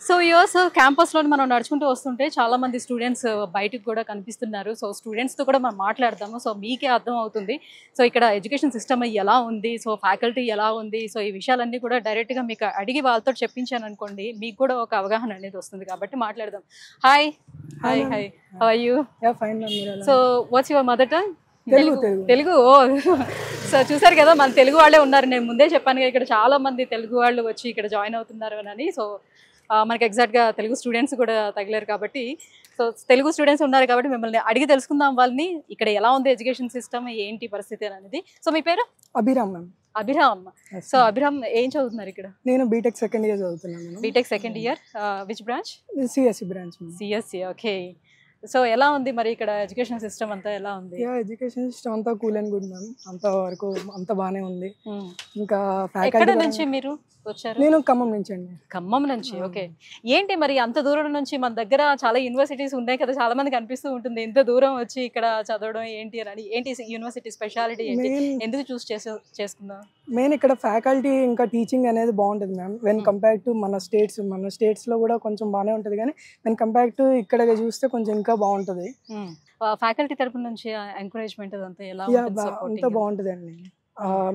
So use క్యాంపస్లో మనం నడుచుకుంటూ వస్తుంటే చాలా మంది స్టూడెంట్స్ బయటకు కూడా కనిపిస్తున్నారు. సో స్టూడెంట్స్తో కూడా మనం మాట్లాడదాము. సో మీకే అర్థం అవుతుంది సో ఇక్కడ ఎడ్యుకేషన్ సిస్టమ్ ఎలా ఉంది, సో ఫ్యాకల్టీ ఎలా ఉంది, సో ఈ విషయాలన్నీ కూడా డైరెక్ట్గా మీకు అడిగి వాళ్ళతో చెప్పించాను అనుకోండి, మీకు కూడా ఒక అవగాహన అనేది వస్తుంది. కాబట్టి మాట్లాడదాం. Hi hi hi, how are you? So what's your mother tongue? Telugu. So చూసారు కదా, మన తెలుగు వాళ్ళే ఉన్నారు. నేను ముందే చెప్పాను ఇక్కడ చాలా మంది తెలుగు వాళ్ళు వచ్చి ఇక్కడ జాయిన్ అవుతున్నారు అని. సో మనకి ఎగ్జాక్ట్గా తెలుగు స్టూడెంట్స్ కూడా తగిలారు కాబట్టి, సో తెలుగు స్టూడెంట్స్ ఉన్నారు కాబట్టి మిమ్మల్ని అడిగి తెలుసుకుందాం వాళ్ళని ఇక్కడ ఎలా ఉంది ఎడ్యుకేషన్ సిస్టమ్, ఏంటి పరిస్థితి అనేది. సో మీ పేరు? అభిరామ్ మ్యామ్. అభిరామ్. సో అభిరామ్ ఏం చదువుతున్నారు ఇక్కడ? నేను బీటెక్ సెకండ్ ఇయర్ చదువుతున్నాను. BTech second year, which branch? CSC branch. CSC, okay. So ఎలా ఉంది మరి ఇక్కడ ఎడ్యుకేషన్ సిస్టమ్ అంతా ఎలా ఉంది? ఎడ్యుకేషన్ సిస్టమ్ అంతా కూల్ అండ్ గుడ్ మ్యామ్. అంత వరకు అంత బాగానే ఉంది. ఇంకా ఎక్కడ నుంచి మీరు వచ్చారు? నేను ఖమ్మం నుంచి అండి. ఖమ్మం నుంచి, ఓకే. ఏంటి మరి అంత దూరం నుంచి? మన దగ్గర చాలా యూనివర్సిటీస్ ఉన్నాయి కదా, చాలా మందికి అనిపిస్తూ ఉంటుంది ఇంత దూరం వచ్చి ఇక్కడ చదవడం ఏంటి అని. ఏంటి యూనివర్సిటీ స్పెషాలిటీ ఏంటి, ఎందుకు చూస్ చేసుకుందాం? మెయిన్ ఇక్కడ ఫ్యాకల్టీ ఇంకా టీచింగ్ అనేది బాగుంటుంది మ్యామ్. వెన్ కంపేర్ టు మన స్టేట్స్లో కూడా కొంచెం బాగానే ఉంటుంది, కానీ వెన్ కంపేర్ టు ఇక్కడ చూస్తే కొంచెం ఇంకా బాగుంటుంది. ఫ్యాకల్టీ తరపు నుంచి ఎంకరేజ్మెంట్ అదంతా ఎలా అంతా బాగుంటుంది అండి.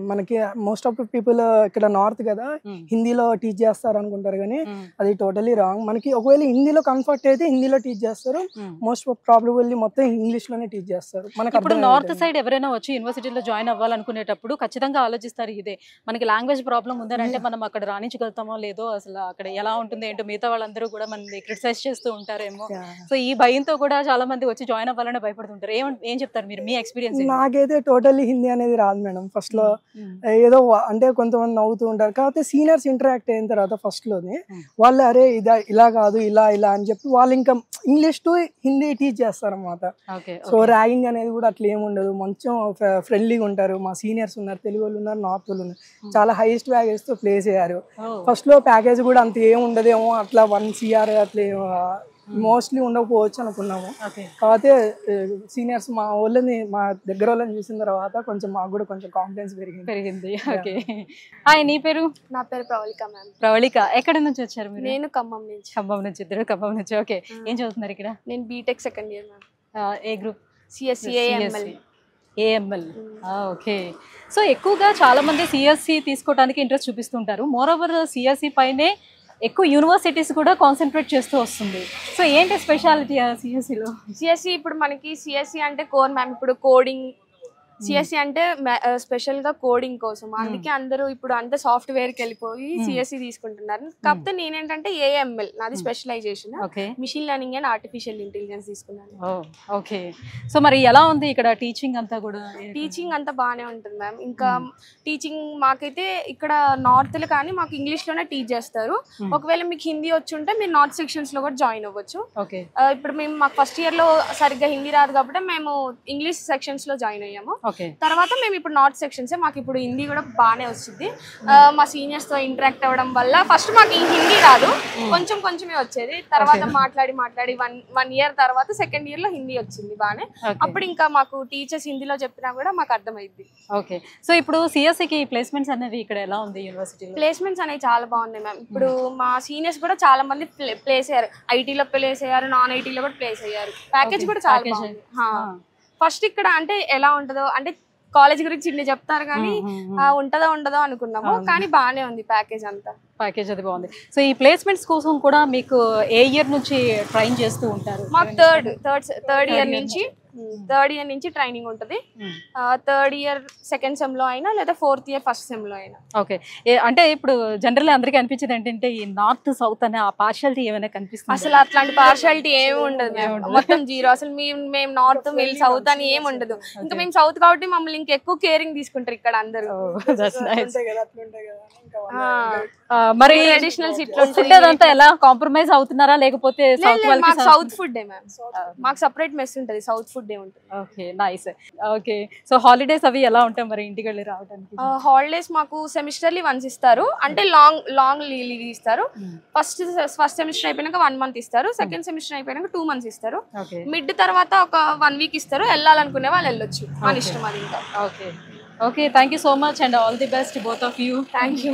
మనకి మోస్ట్ ఆఫ్ పీపుల్ ఇక్కడ నార్త్ కదా, హిందీలో టీచ్ చేస్తారు అనుకుంటారు, కానీ అది టోటలీ రాంగ్. మనకి ఒకవేళ హిందీలో కంఫర్ట్ అయితే హిందీలో టీచ్ చేస్తారు, మోస్ట్ ప్రాబబ్లీ మొత్తం ఇంగ్లీష్ లోనే టీచ్ చేస్తారు. మనకి ఇప్పుడు నార్త్ సైడ్ ఎవరైనా వచ్చి యూనివర్సిటీలో జాయిన్ అవ్వాలనుకునేటప్పుడు ఖచ్చితంగా ఆలోచిస్తారు ఇదే, మనకి లాంగ్వేజ్ ప్రాబ్లం ఉందనంటే మనం అక్కడ రాణించగలుగుతామో లేదో, అసలు అక్కడ ఎలా ఉంటుంది ఏంటో, మిగతా వాళ్ళందరూ కూడా మనల్ని క్రిటిసైజ్ చేస్తూ ఉంటారేమో. సో ఈ భయంతో కూడా చాలా మంది వచ్చి జాయిన్ అవ్వాలని భయపడుతుంటారు. ఏం చెప్తారు మీరు, మీ ఎక్స్పీరియన్స్? నాకైతే టోటల్లీ హిందీ అనేది రాదు మేడం. ఫస్ట్ లో ఏదో అంటే కొంతమంది నవ్వుతూ ఉంటారు, కాకపోతే సీనియర్స్ ఇంటరాక్ట్ అయిన తర్వాత ఫస్ట్ లోనే వాళ్ళు అరే ఇలా కాదు ఇలా అని చెప్పి వాళ్ళు ఇంకా ఇంగ్లీష్ టు హిందీ టీచ్ చేస్తారు అన్నమాట. సో ర్యాగింగ్ అనేది కూడా అట్లా ఏమి ఉండదు, మంచిగా ఫ్రెండ్లీగా ఉంటారు. మా సీనియర్స్ ఉన్నారు, తెలుగు వాళ్ళు ఉన్నారు, నార్త్ వాళ్ళు ఉన్నారు, చాలా హైయెస్ట్ ప్యాకేజ్ తో ప్లేస్ అయ్యారు. ఫస్ట్ లో ప్యాకేజ్ కూడా అంత ఏమి ఉండదేమో, అట్లా 1 CR అట్లా మోస్ట్లీ ఉండకపోవచ్చు అనుకున్నాము. కాకపోతే సీనియర్స్ మా వాళ్ళని, మా దగ్గర వాళ్ళని చూసిన తర్వాత కొంచెం మాకు కూడా కొంచెం కాన్ఫిడెన్స్ పెరిగింది. ఓకే. హాయ్, నీ పేరు? నా పేరు ప్రవళిక మ్యామ్. ప్రవళిక, ఎక్కడ నుంచి వచ్చారు మీరు? నేను ఖమ్మం నుంచి. ఖమ్మం నుంచి, ఇద్దరు ఖమ్మం నుంచి. ఓకే, ఏం చదువుతున్నారు ఇక్కడ? నేను బీటెక్ సెకండ్ ఇయర్ మ్యామ్. ఏ group? CSC AML. Okay. So ఎక్కువగా చాలా మంది సిఎస్సి తీసుకోవడానికి ఇంట్రెస్ట్ చూపిస్తుంటారు. మోర్ ఓవర్ సిఎస్సి పైనే ఎక్కువ యూనివర్సిటీస్ కూడా కాన్సన్ట్రేట్ చేస్తూ వస్తుంది. సో ఏంటి స్పెషాలిటీ సిఎస్సిలో? సిఎస్సి ఇప్పుడు మనకి సిఎస్సి అంటే కోర్ మ్యామ్. ఇప్పుడు కోడింగ్ సిఎస్సి అంటే స్పెషల్ గా కోడింగ్ కోసం, అందుకే అందరూ ఇప్పుడు అంత సాఫ్ట్వేర్ కి వెళ్ళిపోయి సిఎస్సి తీసుకుంటున్నారు. కాకపోతే నేనేంటంటే ఏఎంఎల్ నాది specialisation, machine learning and artificial intelligence తీసుకున్నాను. ఓకే. సో మరి ఎలా ఉంది ఇక్కడ టీచింగ్ అంతా కూడా? టీచింగ్ అంతా బాగానే ఉంటుంది మ్యామ్. ఇంకా టీచింగ్ మాకైతే ఇక్కడ నార్త్ లో కానీ మాకు ఇంగ్లీష్ లోనే టీచ్ చేస్తారు. ఒకవేళ మీకు హిందీ వచ్చి ఉంటే మీరు నార్త్ సెక్షన్స్ లో కూడా జాయిన్ అవ్వచ్చు. ఇప్పుడు మేము మాకు ఫస్ట్ ఇయర్ లో సరిగ్గా హిందీ రాదు కాబట్టి మేము ఇంగ్లీష్ సెక్షన్స్ లో జాయిన్ అయ్యాము. తర్వాత మేము ఇప్పుడు నార్త్ సెక్షన్స్, మాకు ఇప్పుడు హిందీ కూడా బాగానే వస్తుంది. మా సీనియర్స్ తో ఇంటరాక్ట్ అవ్వడం వల్ల ఫస్ట్ మాకు హిందీ రాదు, కొంచెమే వచ్చేది. తర్వాత మాట్లాడి 1 year తర్వాత సెకండ్ ఇయర్ లో హిందీ వచ్చింది బాగానే. అప్పుడు ఇంకా మాకు టీచర్స్ హిందీలో చెప్పినా కూడా మాకు అర్థమైంది. ఓకే. సో ఇప్పుడు సిఎస్సికి ప్లేస్మెంట్స్ అనేవి ఇక్కడ ఎలా ఉంది యూనివర్సిటీ? ప్లేస్మెంట్స్ అనేవి చాలా బాగున్నాయి మ్యామ్. ఇప్పుడు మా సీనియర్స్ కూడా చాలా మంది ప్లేస్ అయ్యారు, ఐటీలో ప్లేస్ అయ్యారు, నాన్ ఐటీలో కూడా ప్లేస్ అయ్యారు. ప్యాకేజ్ కూడా చాలా బాగుంది. ఫస్ట్ ఇక్కడ అంటే ఎలా ఉంటుందో అంటే కాలేజ్ గురించి ఇన్ని చెప్తారు కానీ ఉండదో అనుకున్నాము, కానీ బాగానే ఉంది ప్యాకేజ్ అంతా. ప్యాకేజ్ అది బాగుంది. సో ఈ ప్లేస్మెంట్స్ కోసం కూడా మీకు ఏ ఇయర్ నుంచి ట్రైన్ చేస్తూ ఉంటారు? మాకు థర్డ్ ఇయర్ నుంచి ట్రైనింగ్ ఉంటుంది. థర్డ్ ఇయర్ సెకండ్ సెమ్ లో అయినా లేదా ఫోర్త్ ఇయర్ ఫస్ట్ సెమ్ లో అయినా. ఓకే. అంటే ఇప్పుడు జనరల్ అందరికీ అనిపించేది ఏంటంటే ఈ నార్త్ సౌత్ అనే ఆ పార్షాలిటీ ఏమైనా కనిపిస్తుంది? అసలు అట్లాంటి పార్షాలిటీ ఏమి ఉండదు, మొత్తం జీరో. అసలు మేము నార్త్ వీళ్ళు సౌత్ అని ఏమి ఉండదు. ఇంకా మేము సౌత్ కాబట్టి మమ్మల్ని ఇంకెక్కువ కేరింగ్ తీసుకుంటారు ఇక్కడ అందరూ. మరి ట్రెడిషనల్ ఫుడ్ అదంతా ఎలా కాంప్రమైజ్ అవుతున్నారా లేకపోతే సౌత్ ఫుడ్? మాకు సెపరేట్ మెస్ ఉంటుంది, సౌత్ ఫుడ్ ఉంటుంది. Okay, nice. Okay. So holidays అవి ఎలా ఉంటాయి మరి ఇంటికి వెళ్ళి రావడానికి? హాలిడేస్ మాకు సెమిస్టర్లీ వన్స్ ఇస్తారు, అంటే లాంగ్ లీవ్ ఇస్తారు. ఫస్ట్ సెమిస్టర్ అయిపోయినాక 1 month ఇస్తారు, సెకండ్ సెమిస్టర్ అయిపోయినాక 2 months ఇస్తారు. మిడ్ తర్వాత ఒక 1 week ఇస్తారు. వెళ్ళాలనుకునే వాళ్ళు వెళ్ళొచ్చు, మన ఇష్టం అది ఇంకా. Okay. Okay, thank you so much and all the best to both of you. Thank you.